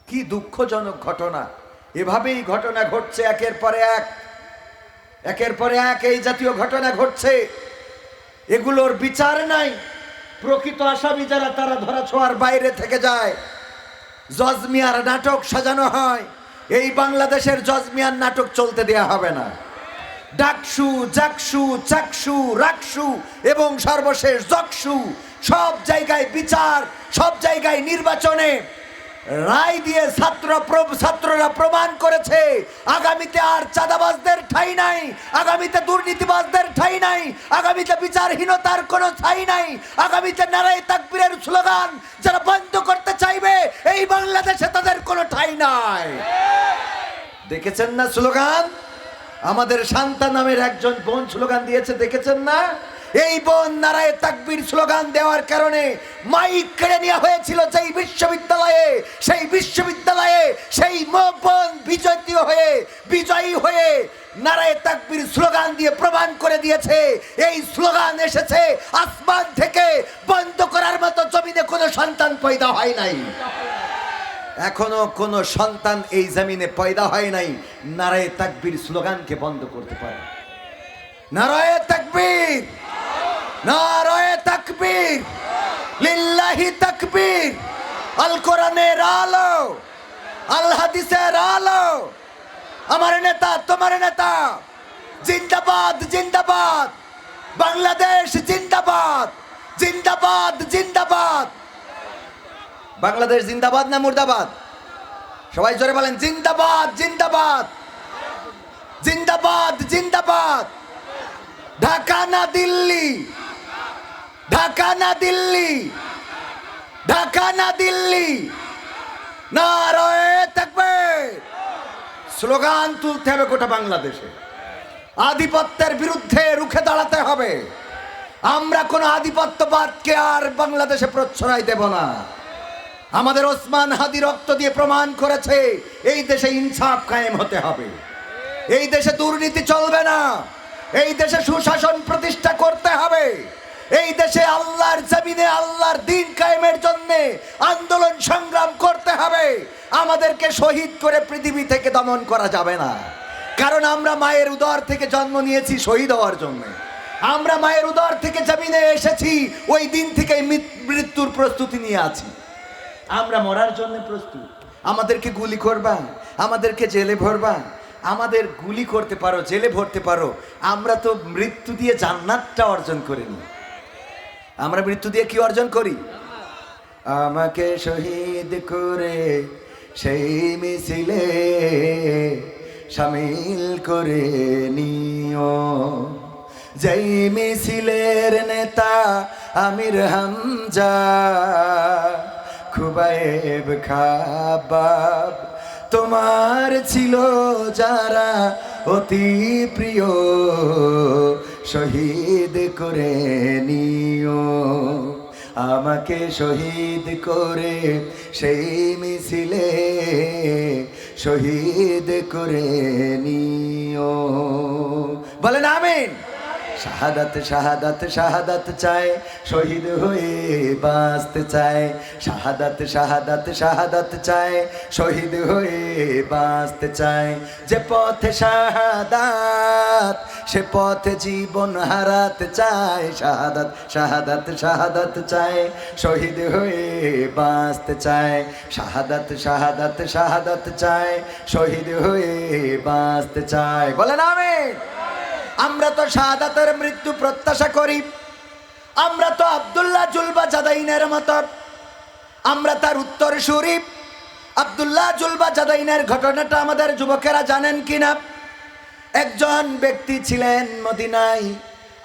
কি দুঃখজনক ঘটনা। এভাবেই ঘটনা ঘটছে একের পরে এক এই জাতীয় ঘটনা ঘটছে। এগুলোর বিচার নাই। প্রকৃত আসামি যারা তারা ধরা ছোঁয়ার বাইরে থেকে যায়। জজ মিয়ার নাটক সাজানো হয়। এই বাংলাদেশের জজ মিয়ার নাটক চলতে দেয়া হবে না। ডাকসু, জাকসু, চাকসু, রাকসু এবং সর্বশেষ জকসু, সব জায়গায় বিচার, সব জায়গায় নির্বাচনে রায় দিয়ে ছাত্ররা প্রমাণ করেছে আগামীতে আর চাঁদাবাজদের ঠাঁই নাই, আগামীতে দুর্নীতিবাজদের ঠাঁই নাই, আগামীতে বিচারহীনতার কোনো ঠাঁই নাই, আগামীতে নারায়ে তাকবীরের স্লোগান যারা বন্ধ করতে চাইবে এই বাংলাদেশে তাদের কোনো ঠাঁই নাই। দেখেছেন না স্লোগান? আমাদের শান্তা নামের একজন বোন স্লোগান দিয়েছে, দেখেছেন না? এই বোন নারায়ে তাকবীর স্লোগান দেওয়ার কারণে মাইক কেড়ে নেওয়া হয়েছিল যেই বিশ্ববিদ্যালয়ে, সেই বিশ্ববিদ্যালয়ে সেই বোন বিজয়ী হয়ে নারায়ে তাকবীর স্লোগান দিয়ে প্রমাণ করে দিয়েছে এই স্লোগান এসেছে আসমান থেকে, বন্ধ করার মতো জমিনে কোনো সন্তান পয়দা হয় নাই। এখনো কোন সন্তান এই জমিনে পয়দা হয় নাই নারায়ে তাকবীর স্লোগানকে বন্ধ করতে পারে। নারায়ে তাকবীর, নারায়ে তাকবীর, লিল্লাহি তাকবীর। আল কোরআনের আলো, আল হাদিসের আলো। আমার নেতা, তোমার নেতা, জিন্দাবাদ, জিন্দাবাদ। বাংলাদেশ জিন্দাবাদ, জিন্দাবাদ, জিন্দাবাদ। বাংলাদেশ জিন্দাবাদ না মুর্দাবাদ? সবাই জোরে বলেন জিন্দাবাদ, জিন্দাবাদ, জিন্দাবাদ, জিন্দাবাদ। ঢাকা না দিল্লি, ঢাকা না দিল্লি, ঢাকা না দিল্লি। নারায়ে তাকবীর স্লোগান তুলতে হবে গোটা বাংলাদেশে। আধিপত্যের বিরুদ্ধে রুখে দাঁড়াতে হবে। আমরা কোনো আধিপত্যবাদকে আর বাংলাদেশে প্রশ্রয় দেব না। আমাদের ওসমান হাদি রক্ত দিয়ে প্রমাণ করেছে এই দেশে ইনসাফ কায়েম হতে হবে, এই দেশে দুর্নীতি চলবে না, এই দেশে সুশাসন প্রতিষ্ঠা করতে হবে, এই দেশে আল্লাহর জমিনে আল্লাহর দ্বীন কায়েমের জন্য আন্দোলন সংগ্রাম করতে হবে। আমাদেরকে শহীদ করে পৃথিবী থেকে দমন করা যাবে না, কারণ আমরা মায়ের উদর থেকে জন্ম নিয়েছি শহীদ হওয়ার জন্য। আমরা মায়ের উদর থেকে জমিনে এসেছি, ওই দিন থেকে মৃত্যুর প্রস্তুতি নিয়ে আছি। আমরা মরার জন্য প্রস্তুত। আমাদেরকে গুলি করবা, আমাদেরকে জেলে ভরবা, আমাদের গুলি করতে পারো, জেলে ভরতে পারো। আমরা তো মৃত্যু দিয়ে জান্নাতটা অর্জন করিনি। আমরা মৃত্যু দিয়ে কি অর্জন করি? আমাকে শহীদ করে সেই মিছিলে শামিল করে নিও, যেই মিছিলের নেতা আমির হামজা, খুবাইব খাবাব তোমার ছিল যারা অতি প্রিয়, শহীদ করে নিও। আমাকে শহীদ করে সেই মিছিলে শহীদ করে নিও। বলেন আমিন। শাহাদাত, শাহাদাত, শাহাদাত চায়, শহীদ হয়ে বাঁচতে চায়। শাহাদাত, শাহাদাত, শাহাদাত চায়, শহীদ হয়ে বাঁচতে চায়। যে পথে শাহাদাত সে পথে জীবন হারাতে চায়। শাহাদাত, শাহাদাত, শাহাদাত চায়, শহীদ হয়ে বাঁচতে চায়। শাহাদাত, শাহাদাত, শাহাদাত চায়, শহীদ হয়ে বাঁচতে চায়। বলেন আমিন। আমরা তো শাহাদাতের মৃত্যু প্রত্যাশা করি। আমরা তো আব্দুল্লাহ জুলবা জাদাইনের মতো, আমরা তার উত্তরসূরি। আব্দুল্লাহ জুলবা জাদাইনের ঘটনাটা আমাদের যুবকেরা জানেন কিনা? একজন ব্যক্তি ছিলেন মদিনায়।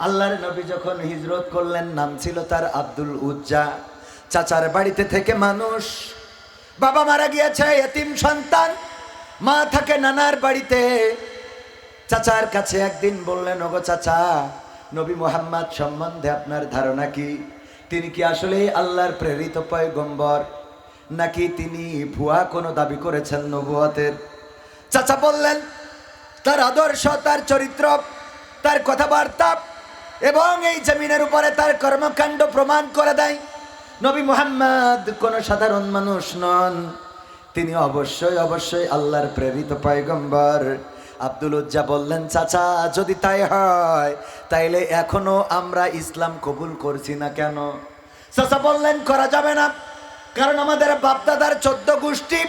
আল্লাহর নবী যখন হিজরত করলেন, নাম ছিল তার আব্দুল উজ্জা। চাচার বাড়িতে থেকে মানুষ, বাবা মারা গিয়েছে, এতিম সন্তান, মা থাকে নানার বাড়িতে। চাচার কাছে একদিন বললেন, ওগো চাচা, নবী মুহাম্মদ সম্বন্ধে আপনার ধারণা কি? তিনি কি আসলে আল্লাহর প্রেরিত পয়গম্বর, নাকি তিনি ভুয়া কোনো দাবি করেছেন নবুয়তের? চাচা বললেন, তার আদর্শ, তার চরিত্র, তার কথাবার্তা এবং এই জমিনের উপরে তার কর্মকাণ্ড প্রমাণ করে দেয় নবী মুহাম্মদ কোনো সাধারণ মানুষ নন। তিনি অবশ্যই অবশ্যই আল্লাহর প্রেরিত পয়গম্বর। আব্দুল উজ্জা বললেন, চাচা যদি তাই হয় তাইলে এখনো আমরা ইসলাম কবুল করছি না কেন? চাচা বললেন, করা যাবে না, কারণ আমাদের বাপদাদার 14 গোষ্ঠী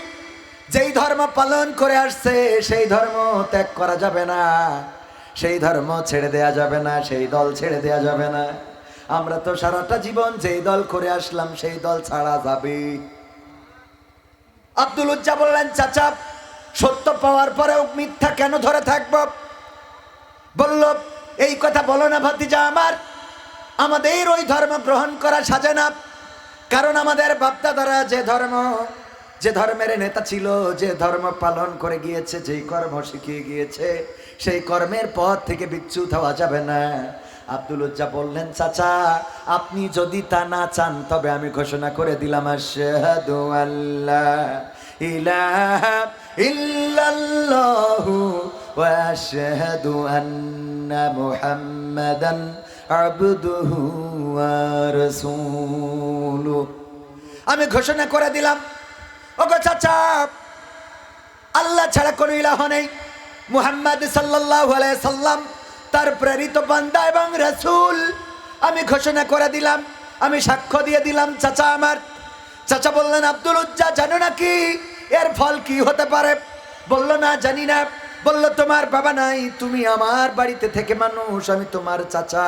যেই ধর্ম পালন করে আসছে সেই ধর্ম ত্যাগ করা যাবে না, সেই ধর্ম ছেড়ে দেয়া যাবে না, সেই দল ছেড়ে দেয়া যাবে না। আমরা তো সারাটা জীবন যেই দল করে আসলাম সেই দল ছাড়া যাবে। আব্দুল উজ্জা বললেন, চাচা সত্য পাওয়ার পরেও মিথ্যা কেন ধরে থাকবো? বলল, এই কথা বলো না ভাতিজা আমার, আমাদের ওই ধর্ম গ্রহণ করা সাজে না, কারণ আমাদের বাপদাদারা যে ধর্মের নেতা ছিল, যে ধর্ম পালন করে গিয়েছে, যেই কর্ম শিখিয়ে গিয়েছে, সেই কর্মের পথ থেকে বিচ্যুত হওয়া যাবে না। আব্দুল উজ্জা বললেন, চাচা আপনি যদি তা না চান তবে আমি ঘোষণা করে দিলাম, আশহাদু আল্লা ইলাহা ইল্লাল্লাহু ওয়া আশহাদু আন্না মুহাম্মাদান আবদুহু ওয়া রাসূলুহু। আমি ঘোষণা করে দিলাম, ওগো চাচা, আল্লাহ ছাড়া কোনো ইলাহ নেই, মুহাম্মদ সাল্লাল্লাহু আলাইহি সাল্লাম তার প্রেরিত বান্দা এবং রাসূল। আমি ঘোষণা করে দিলাম, আমি সাক্ষ্য দিয়ে দিলাম চাচা আমার। চাচা বললেন, আব্দুল উজ্জা জানো নাকি এর ফল কি হতে পারে? বলল, না জানি না। বলল, তোমার বাবা নাই, তুমি আমার বাড়িতে থেকে মানুষ, আমি তোমার চাচা,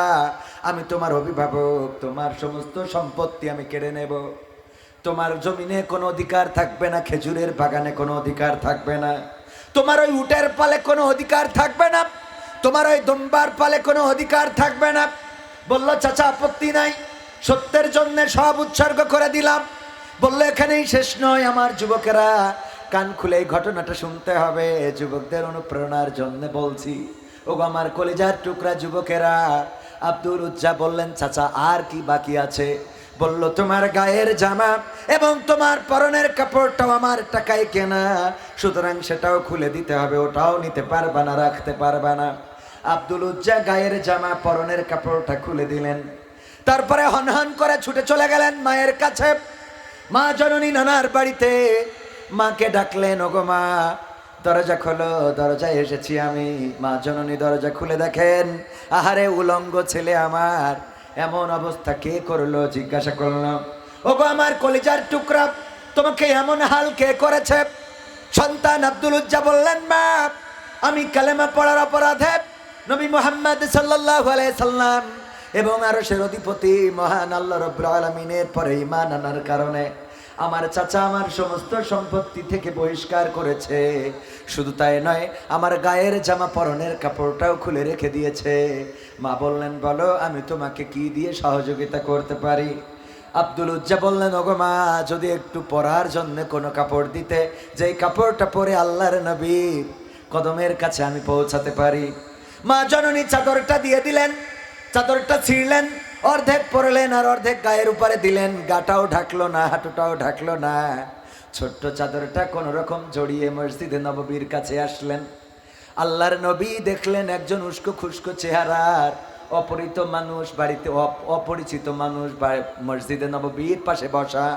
আমি তোমার অভিভাবক, তোমার সমস্ত সম্পত্তি আমি কেড়ে নেব, তোমার জমিনে কোনো অধিকার থাকবে না, খেজুরের বাগানে কোনো অধিকার থাকবে না, তোমার ওই উটের পালে কোনো অধিকার থাকবে না, তোমার ওই দম্বার পালে কোনো অধিকার থাকবে না। বলল, চাচা আপত্তি নাই, সত্যের জন্য সব উৎসর্গ করে দিলাম। বলল, এখানেই শেষ নয়, আমার যুবকেরা কান খুলে এই ঘটনাটা শুনতে হবে, যুবকদের অনুপ্রেরণার জন্য বলছি। ও আমার কলিজার টুকরা যুবকেরা। আব্দুল উজ্জা বললেন, চাচা আর কি বাকি আছে? বলল, তোমার গায়ের জামা এবং তোমার পরনের কাপড়টাও আমার টাকায় কেনা, সুতরাং সেটাও খুলে দিতে হবে, ওটাও নিতে পারবা না, রাখতে পারবা না। আব্দুল উজ্জা গায়ের জামা পরনের কাপড়টা খুলে দিলেন, তারপরে হনহন করে ছুটে চলে গেলেন মায়ের কাছে। মা জননী নানার বাড়িতে। মাকে ডাকলেন, ওগো মা দরজা খোলো, দরজায় এসেছি আমি। মা জননী দরজা খুলে দেখেন, আহারে উলঙ্গ ছেলে আমার, এমন অবস্থা কে করলো? জিজ্ঞাসা করলো, ওগো আমার কলিজার টুকরা, তোমাকে এমন হাল কে করেছে? সন্তান আব্দুল উজ্জা বললেন, মা আমি কালেমা পড়ার অপরাধে নবী মুহাম্মদ সাল্লাল্লাহু আলাইহি সাল্লাম এবং আরশের অধিপতি মহান আল্লাহ রাব্বুল আলামিনের পরে ঈমান আনার কারণে আমার চাচা আমার সমস্ত সম্পত্তি থেকে বহিষ্কার করেছে। শুধু তাই নয়, আমার গায়ের জামা পরনের কাপড়টাও খুলে রেখে দিয়েছে। মা বললেন, বলো আমি তোমাকে কি দিয়ে সহযোগিতা করতে পারি? আব্দুল উজ্জা বললেন, ওগো মা যদি একটু পরার জন্য কোনো কাপড় দিতে, যেই কাপড়টা পরে আল্লাহর নবীর কদমের কাছে আমি পৌঁছাতে পারি। মা জননী চাদরটা দিয়ে দিলেন, চাদরটা ছিঁড়লেন, অর্ধেক পরলেন আর অর্ধেক গায়ের উপরে দিলেন, গাটাও ঢাকলো না, হাঁটুটাও ঢাকলো না, ছোট্ট চাদরটা কোন রকম জড়িয়ে মসজিদে নববীর কাছে আসলেন। আল্লাহর নবী দেখলেন একজন উস্কো খুস্কো চেহারার অপরিচিত মানুষ বাড়িতে, অপরিচিত মানুষ মসজিদে নববীর পাশে বসা।